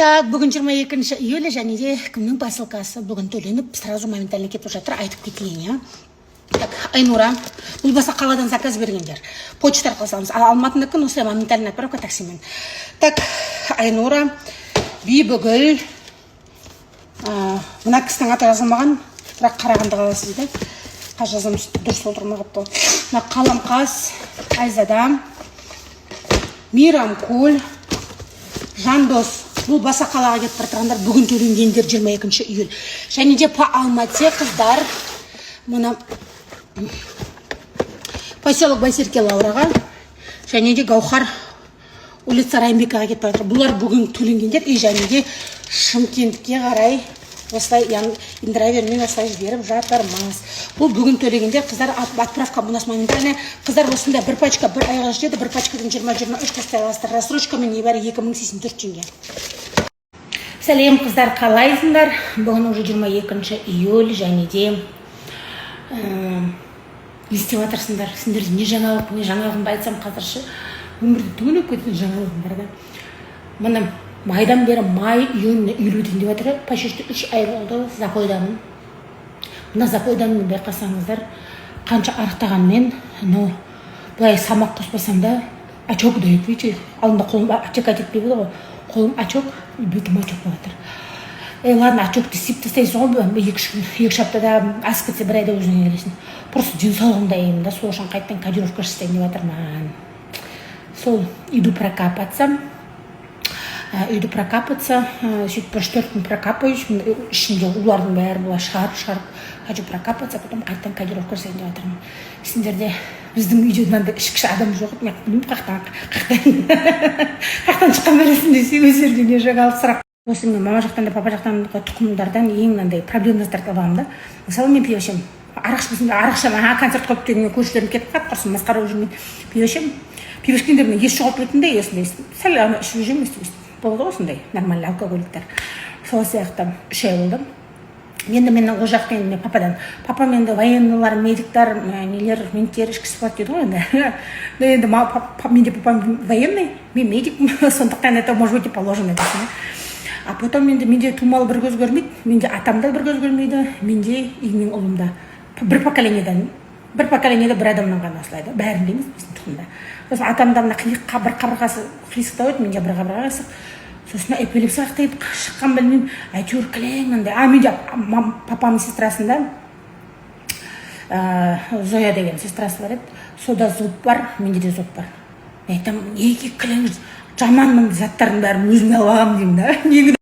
Так, бүгін 22 июля және де кімнің посылкасы бүгін төленіп, сразу моментально кетіп жатыр, айтып кетейін, я. Так, Айнура, бұл баса қаладан заказ бергендер. Почта арқылы саламыз. Алматынікі осылай моментально отправка таксимен. Так, Айнура, Бибігүл, мына кісінің аты жазылмаған, бірақ Қарағанды қаласы дейді. Қаз жазамыз дұрыс отырмағапты. Мына Қаламқас, Айзада, Мирамкүл, Жандос. Бұл баса қалаға кетіп бара бүгін төленгендер 22 июль. Және де по Алмате қыздар мұны поселок Байсерке Лаураға және де Гаухар улица Райымбекаға кетіп бара. Бұлар бүгін төленгендер и және де Шымкентке қарай осылай индыра бермен осылай жіберіп жатырмыз. Бұл бүгін төлегендер қыздар отправка у нас моментально. Қыздар осында бір пачка бір айға жетеді, бір пачкадан 20-23 тастай аласыздар. Рассрочкамен небәрі 2084 теңге. Сәлем қыздар, қалайсыңдар? Бүгін уже 22 июль және де естіп жатырсыңдар. Сендер не жаңалығын айтсам қазірші өмірді түгіліп кеткен жаңалығым бар да. Мына майдан бері май июньні үйлеуден деп жатыр, почти 3 ай болды запойдамын. Мына запойдамын байқасаңыздар, қанша арықтағанмен, былай самақ қоспасам да очок дайып, видите, алдында қолым очок әтетпей болды ғой, қолым очок, бетім очок болып жатыр. Ладно, очокты сиіп тастайсың ғой, екі аптада асып кетсе бір айда өзіңе келесің. Просто денсаулығымда ем да, сол үшін қайттан кодировка жасайтайын деп жатырмын. Сол иду прокапаться. Үйді прокапаться, сөйтіп бір 4 күн прокапаюсь, ішінде улардың бәрі бұла шығарып, хочу прокапаться, потом қайттан кодировка жасайын деп жатырмын. Сендерде біздің үйде мынандай ішкіш адам жоқ, мен білмеймін қақтан шыққан бересің десе, өздеріне не жағалық сұрақ. Осы мен мама жақтан да папа жақтан тұқымдардан ең мынандай проблемдастарды аламын да. Мысалы мен пиво ішемін, арақ ішемін, концерт қойып дегенмен көршілерім кетіп қалып құрсын, масқара жүрмей пиво ішемін. Пиво ішкендермен ес жоғалып кететіндей, осындай сәл ішіп жүрмін, болды осындай нормальный алкоголиктер. Сол сияқты 3 ай болды. Енді менің ол жақтан пападан. Папам енді военныйлар, медиктар, нелер, менттер, ішкі спорт дейді ғой енді. Енді менде папам военный, мен медик, сондықтан это может быть и положено десін. А потом менде тумалы бір көз көрмейді, менде атамда бір көз көрмейді, менде и менің ұлымда. Бір поколениеде бір адамнан ғана осылайды, бәрінде емес біздің тұқымда. Сосын атамда мына қиыққа бір қабырғасы қисықтау еді, менде бір қабырға қисық. Сосын эпилепсия қайтып шыққан білмеймін, әйтеуір кілең мындай. Менде папамның сестрасында Зоя деген сестрасы бар еді. Сода зоб бар, менде де зоб бар. Мен айтамын, неге кілең жаман заттардың бәрін өзіме алам деймін да.